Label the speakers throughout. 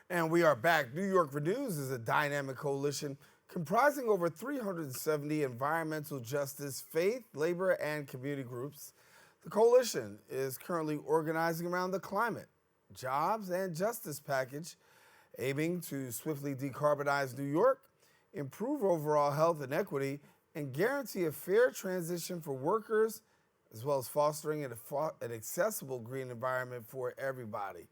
Speaker 1: And we are back. New York Renews is a dynamic coalition comprising over 370 environmental justice, faith, labor, and community groups. The coalition is currently organizing around the climate, jobs, and justice package, aiming to swiftly decarbonize New York, improve overall health and equity, and guarantee a fair transition for workers, as well as fostering an accessible green environment for everybody.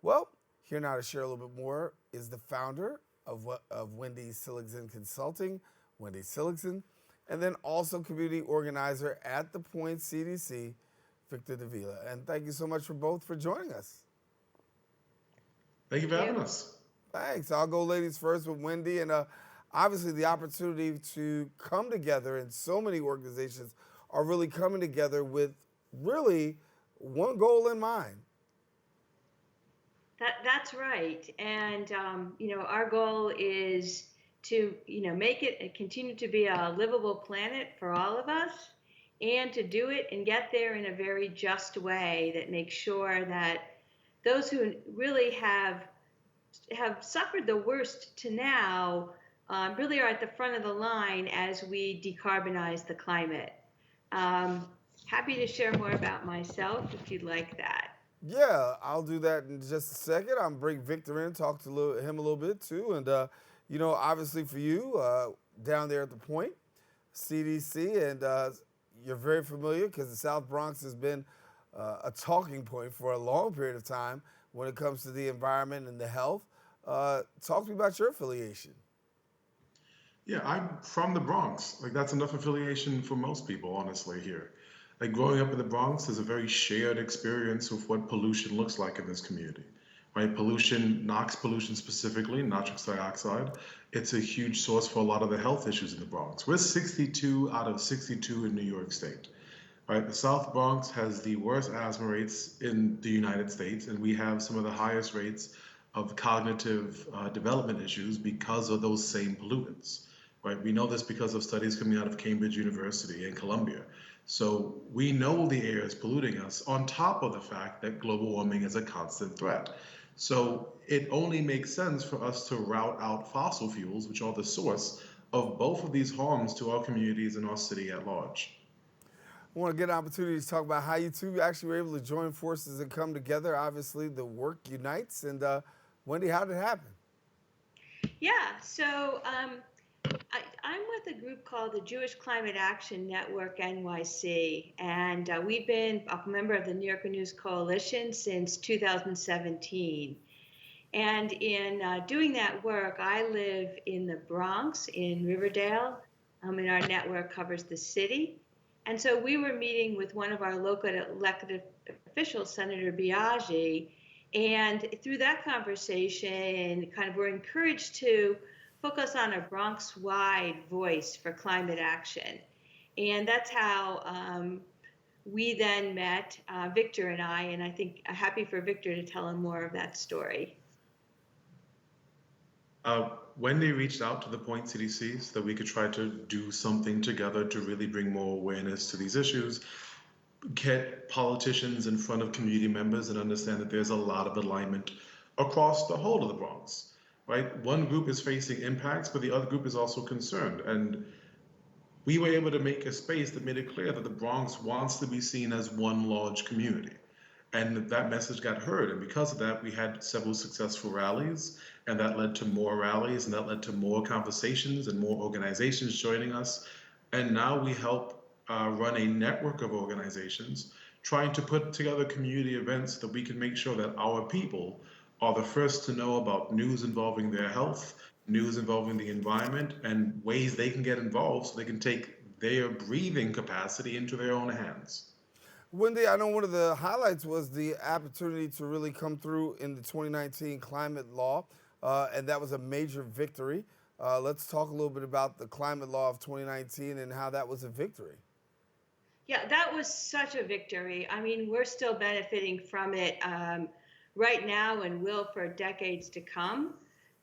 Speaker 1: Well, here now to share a little bit more is the founder of Wendy Seligson Consulting, Wendy Seligson, and then also community organizer at the Point CDC, Victor Davila. And thank you so much for both for joining us.
Speaker 2: Thank you for having us.
Speaker 1: Thanks. I'll go ladies first with Wendy. And obviously, the opportunity to come together, and so many organizations are really coming together with really one goal in mind.
Speaker 3: That's right. And, our goal is to, make it continue to be a livable planet for all of us and to do it and get there in a very just way that makes sure that those who really have suffered the worst to now really are at the front of the line as we decarbonize the climate. Happy to share more about myself if you'd like that.
Speaker 1: Yeah, I'll do that in just a second. I'm bring Victor in, talk to him a little bit too, and obviously for you down there at the Point, CDC, and you're very familiar because the South Bronx has been a talking point for a long period of time when it comes to the environment and the health. Talk to me about your affiliation.
Speaker 2: Yeah, I'm from the Bronx. Like that's enough affiliation for most people, honestly, here. Like growing up in the Bronx is a very shared experience of what pollution looks like in this community. Right? Pollution, NOx pollution specifically, nitrous dioxide, it's a huge source for a lot of the health issues in the Bronx. We're 62 out of 62 in New York State. Right? The South Bronx has the worst asthma rates in the United States, and we have some of the highest rates of cognitive development issues because of those same pollutants. Right? We know this because of studies coming out of Cambridge University and Columbia. So we know the air is polluting us on top of the fact that global warming is a constant threat. So it only makes sense for us to route out fossil fuels, which are the source of both of these harms to our communities and our city at large.
Speaker 1: I want to get an opportunity to talk about how you two actually were able to join forces and come together. Obviously, the work unites. And Wendy, how did it happen?
Speaker 3: Yeah, so I'm with a group called the Jewish Climate Action Network NYC, and we've been a member of the New York News Coalition since 2017. And in doing that work, I live in the Bronx, in Riverdale, and our network covers the city. And so we were meeting with one of our local elected officials, Senator Biaggi, and through that conversation, kind of were encouraged to focus on a Bronx-wide voice for climate action. And that's how we then met, Victor and I think I'm happy for Victor to tell him more of that story.
Speaker 2: Wendy reached out to the Point CDC so that we could try to do something together to really bring more awareness to these issues, get politicians in front of community members and understand that there's a lot of alignment across the whole of the Bronx, right? One group is facing impacts, but the other group is also concerned. And we were able to make a space that made it clear that the Bronx wants to be seen as one large community. And that message got heard. And because of that, we had several successful rallies, and that led to more rallies, and that led to more conversations and more organizations joining us. And now we help run a network of organizations trying to put together community events that we can make sure that our people are the first to know about news involving their health, news involving the environment, and ways they can get involved so they can take their breathing capacity into their own hands.
Speaker 1: Wendy, I know one of the highlights was the opportunity to really come through in the 2019 climate law, and that was a major victory. Let's talk a little bit about the climate law of 2019 and how that was a victory.
Speaker 3: Yeah, that was such a victory. I mean, we're still benefiting from it right now and will for decades to come.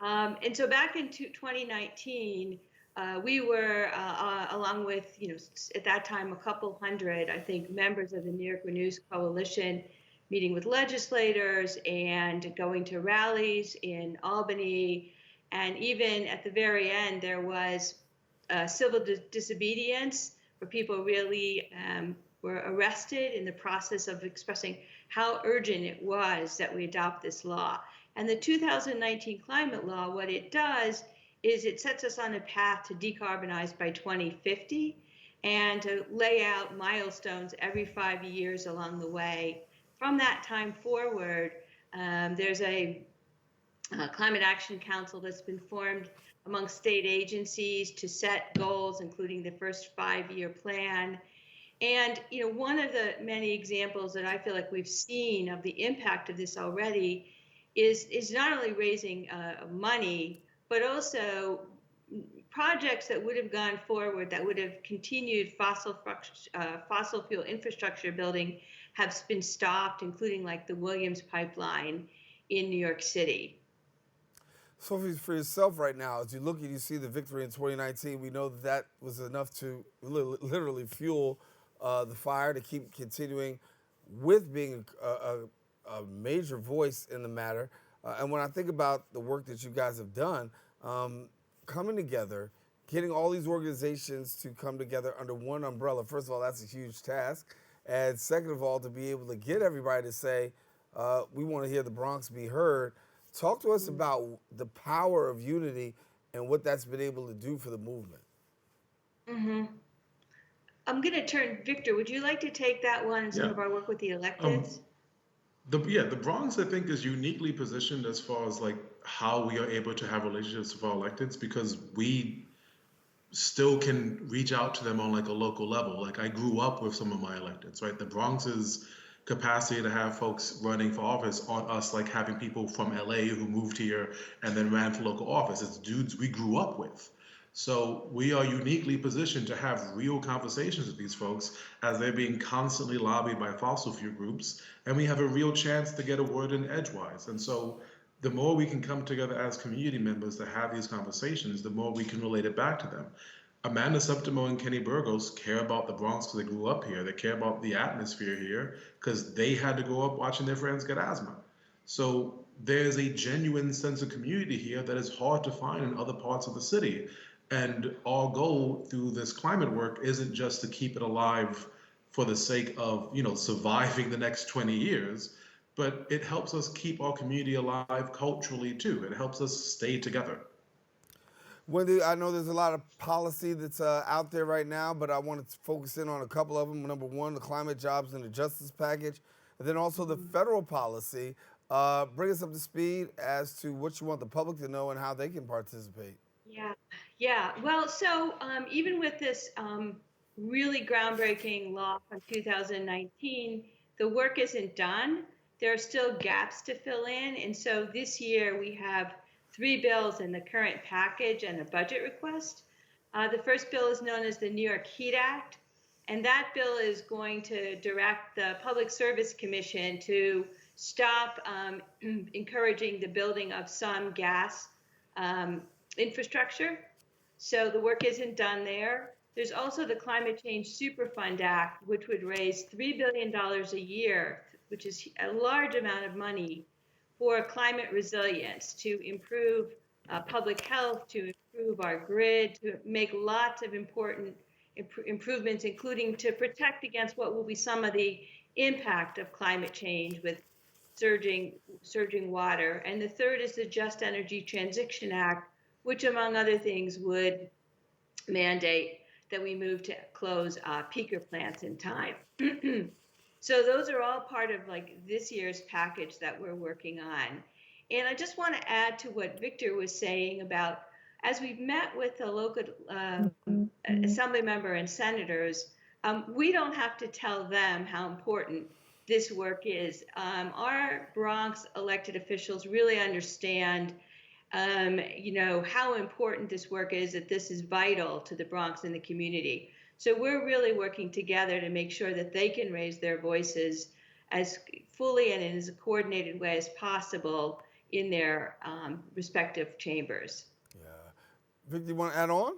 Speaker 3: And so back in 2019, we were, along with, at that time, a couple hundred, I think, members of the New York Renews Coalition, meeting with legislators and going to rallies in Albany. And even at the very end, there was civil disobedience where people really were arrested in the process of expressing how urgent it was that we adopt this law. And the 2019 climate law, what it does is it sets us on a path to decarbonize by 2050 and to lay out milestones every 5 years along the way. From that time forward, there's a Climate Action Council that's been formed among state agencies to set goals, including the first 5-year plan. And one of the many examples that I feel like we've seen of the impact of this already is not only raising money, but also projects that would have gone forward that would have continued fossil fuel infrastructure building have been stopped, including like the Williams pipeline in New York City.
Speaker 1: So for yourself right now, as you look and you see the victory in 2019, we know that was enough to literally fuel the fire to keep continuing with being a major voice in the matter. And when I think about the work that you guys have done, coming together, getting all these organizations to come together under one umbrella, first of all, that's a huge task. And second of all, to be able to get everybody to say, we want to hear the Bronx be heard. Talk to us about the power of unity and what that's been able to do for the movement.
Speaker 3: Mm-hmm. I'm going to turn, Victor, would you like to take that one and some of our work with the electeds?
Speaker 2: The Bronx, I think, is uniquely positioned as far as like how we are able to have relationships with our electeds, because we still can reach out to them on like a local level. Like I grew up with some of my electeds, right? The Bronx's capacity to have folks running for office on us, like having people from LA who moved here and then ran for local office. It's dudes we grew up with. So we are uniquely positioned to have real conversations with these folks as they're being constantly lobbied by fossil fuel groups, and we have a real chance to get a word in edgewise. And so the more we can come together as community members to have these conversations, the more we can relate it back to them. Amanda Septimo and Kenny Burgos care about the Bronx because they grew up here. They care about the atmosphere here because they had to grow up watching their friends get asthma. So there's a genuine sense of community here that is hard to find in other parts of the city. And our goal through this climate work isn't just to keep it alive for the sake of, surviving the next 20 years, but it helps us keep our community alive culturally too. It helps us stay together.
Speaker 1: Wendy, I know there's a lot of policy that's out there right now, but I want to focus in on a couple of them. Number one, the climate jobs and the justice package, and then also the federal policy. Bring us up to speed as to what you want the public to know and how they can participate.
Speaker 3: Yeah. Well, so even with this really groundbreaking law from 2019, the work isn't done. There are still gaps to fill in. And so this year we have 3 bills in the current package and a budget request. The first bill is known as the New York Heat Act. And that bill is going to direct the Public Service Commission to stop encouraging the building of some gas infrastructure. So the work isn't done there. There's also the Climate Change Superfund Act, which would raise $3 billion a year, which is a large amount of money for climate resilience, to improve public health, to improve our grid, to make lots of important improvements, including to protect against what will be some of the impact of climate change with surging water. And the third is the Just Energy Transition Act, which, among other things, would mandate that we move to close peaker plants in time. So those are all part of like this year's package that we're working on. And I just want to add to what Victor was saying about, as we've met with the local assembly member and senators, we don't have to tell them how important this work is. Our Bronx elected officials really understand how important this work is, that this is vital to the Bronx and the community. So we're really working together to make sure that they can raise their voices as fully and in as a coordinated way as possible in their respective chambers.
Speaker 1: Yeah. Vic, do you want to add on?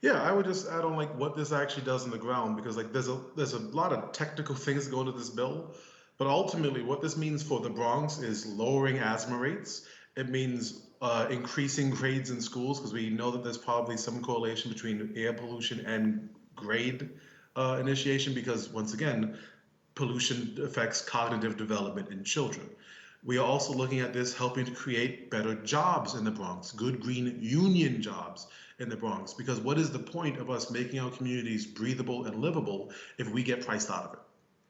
Speaker 2: Yeah, I would just add on like what this actually does on the ground, because like there's a lot of technical things that go into this bill, But ultimately, what this means for the Bronx is lowering asthma rates. It means increasing grades in schools because we know that there's probably some correlation between air pollution and grade initiation because, once again, pollution affects cognitive development in children. We are also looking at this helping to create better jobs in the Bronx, good green union jobs in the Bronx. Because what is the point of us making our communities breathable and livable if we get priced out of it?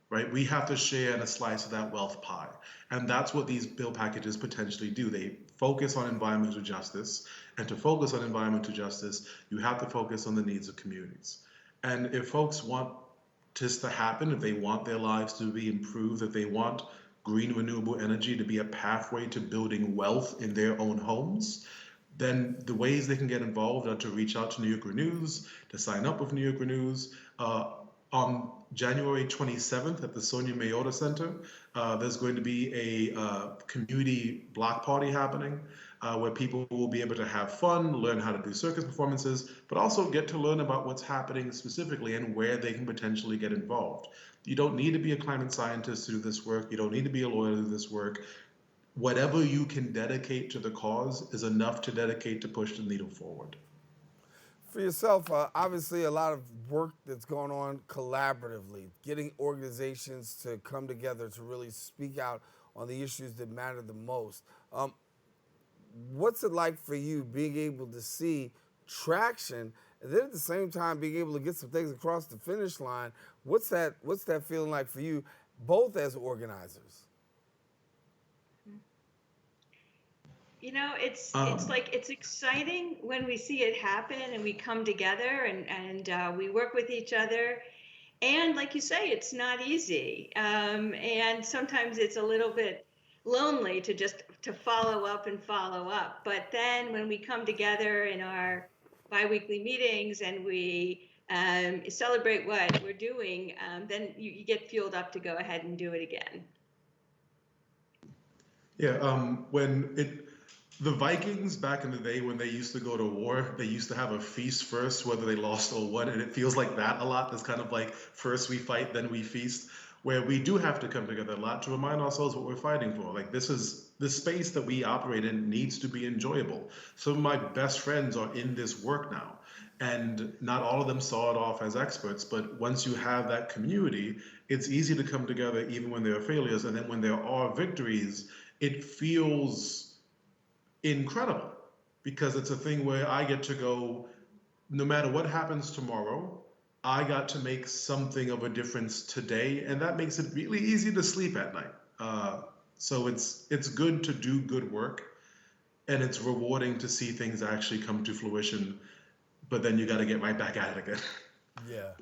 Speaker 2: Right? We have to share in a slice of that wealth pie. And that's what these bill packages potentially do. They focus on environmental justice. And to focus on environmental justice, you have to focus on the needs of communities. And if folks want this to happen, if they want their lives to be improved, if they want green renewable energy to be a pathway to building wealth in their own homes, then the ways they can get involved are to reach out to New York Renews, to sign up with New York Renews. On January 27th at the Sonia Mayota Center, there's going to be a community block party happening where people will be able to have fun, learn how to do circus performances, but also get to learn about what's happening specifically and where they can potentially get involved. You don't need to be a climate scientist to do this work. You don't need to be a lawyer to do this work. Whatever you can dedicate to the cause is enough to dedicate to push the needle forward.
Speaker 1: For yourself, obviously a lot of work that's going on collaboratively, getting organizations to come together to really speak out on the issues that matter the most. What's it like for you being able to see traction and then at the same time being able to get some things across the finish line? What's that feeling like for you, both as organizers?
Speaker 3: You know, it's like it's exciting when we see it happen and we come together and we work with each other. And like you say, it's not easy. And sometimes it's a little bit lonely to just to follow up and follow up. But then when we come together in our biweekly meetings and we celebrate what we're doing, then you get fueled up to go ahead and do it again.
Speaker 2: Yeah, the Vikings back in the day when they used to go to war, they used to have a feast first, whether they lost or won, and it feels like that a lot. It's kind of like first we fight, then we feast, where we do have to come together a lot to remind ourselves what we're fighting for. Like this space that we operate in needs to be enjoyable. Some of my best friends are in this work now, and not all of them saw it off as experts, but once you have that community, it's easy to come together even when there are failures, and then when there are victories, it feels incredible because it's a thing where I get to go, no matter what happens tomorrow, I got to make something of a difference today, and that makes it really easy to sleep at night. So it's good to do good work, and it's rewarding to see things actually come to fruition, but then you got to get right back at it again.
Speaker 1: Yeah.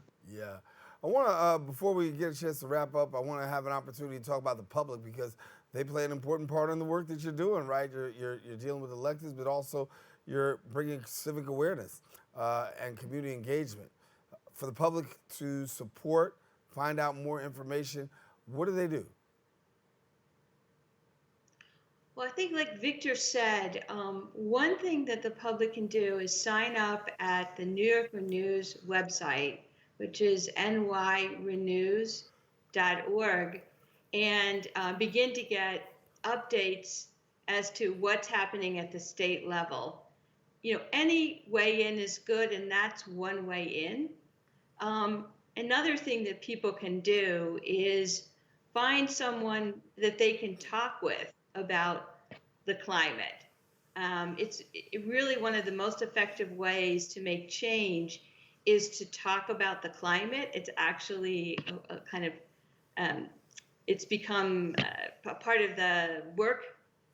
Speaker 1: I want to, before we get a chance to wrap up, I want to have an opportunity to talk about the public because they play an important part in the work that you're doing, right? You're dealing with electeds, but also you're bringing civic awareness and community engagement. For the public to support, find out more information, what do they do?
Speaker 3: Well, I think like Victor said, one thing that the public can do is sign up at the New York Renews website, which is nyrenews.org, and begin to get updates as to what's happening at the state level. You know, any way in is good, and that's one way in. Another thing that people can do is find someone that they can talk with about the climate. It's really one of the most effective ways to make change is to talk about the climate. It's actually a kind of, it's become a part of the work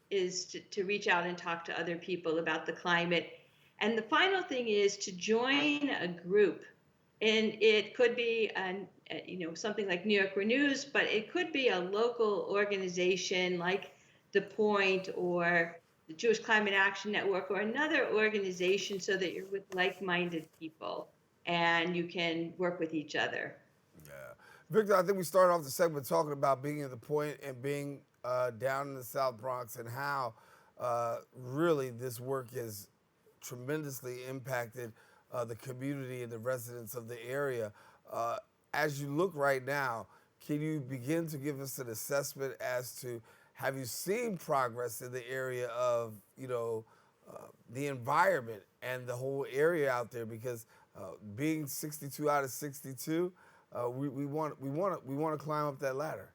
Speaker 3: is to reach out and talk to other people about the climate. And the final thing is to join a group. And it could be, something like New York Renews, but it could be a local organization like the Point or the Jewish Climate Action Network or another organization so that you're with like-minded people and you can work with each other.
Speaker 1: Yeah. Victor, I think we started off the segment talking about being at the Point and being down in the South Bronx and how really this work has tremendously impacted the community and the residents of the area. As you look right now, can you begin to give us an assessment as to, have you seen progress in the area of, the environment and the whole area out there? Because being 62 out of 62, we want to climb up that ladder.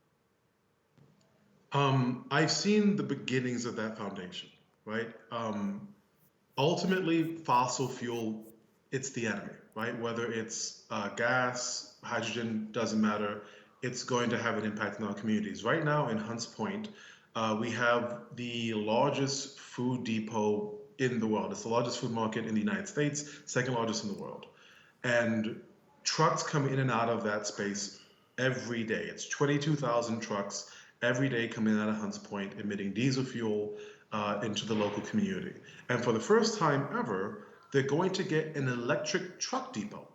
Speaker 2: I've seen the beginnings of that foundation, right? Ultimately, fossil fuel, it's the enemy, right? Whether it's gas, hydrogen, doesn't matter. It's going to have an impact on our communities. Right now in Hunts Point, we have the largest food depot in the world. It's the largest food market in the United States, second largest in the world. And trucks come in and out of that space every day. It's 22,000 trucks every day coming out of Hunts Point, emitting diesel fuel into the local community. And for the first time ever, they're going to get an electric truck depot.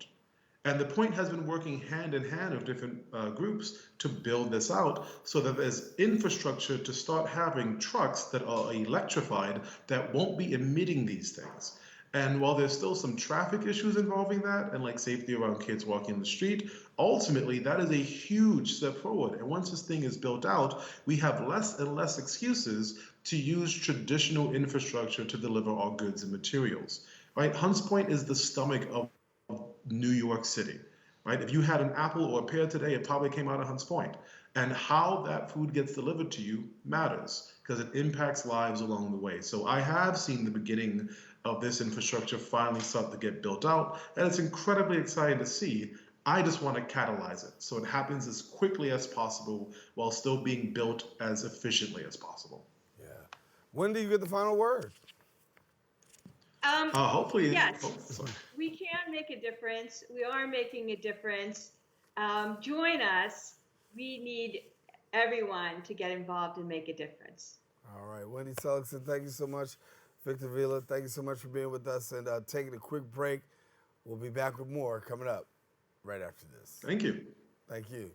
Speaker 2: And the Point has been working hand in hand with different groups to build this out so that there's infrastructure to start having trucks that are electrified that won't be emitting these things. And while there's still some traffic issues involving that and like safety around kids walking the street, ultimately that is a huge step forward. And once this thing is built out, we have less and less excuses to use traditional infrastructure to deliver our goods and materials, right? Hunts Point is the stomach of New York City, right? If you had an apple or a pear today, it probably came out of Hunts Point. And how that food gets delivered to you matters because it impacts lives along the way. So I have seen the beginning of this infrastructure finally start to get built out, and it's incredibly exciting to see. I just want to catalyze it so it happens as quickly as possible while still being built as efficiently as possible.
Speaker 1: Yeah. When do you get the final word?
Speaker 2: Hopefully.
Speaker 3: Yes, we can make a difference. We are making a difference. Join us. We need everyone to get involved and make a difference.
Speaker 1: All right. Wendy Seligson, thank you so much. Victor Davila, thank you so much for being with us and taking a quick break. We'll be back with more coming up right after this.
Speaker 2: Thank you.
Speaker 1: Thank you.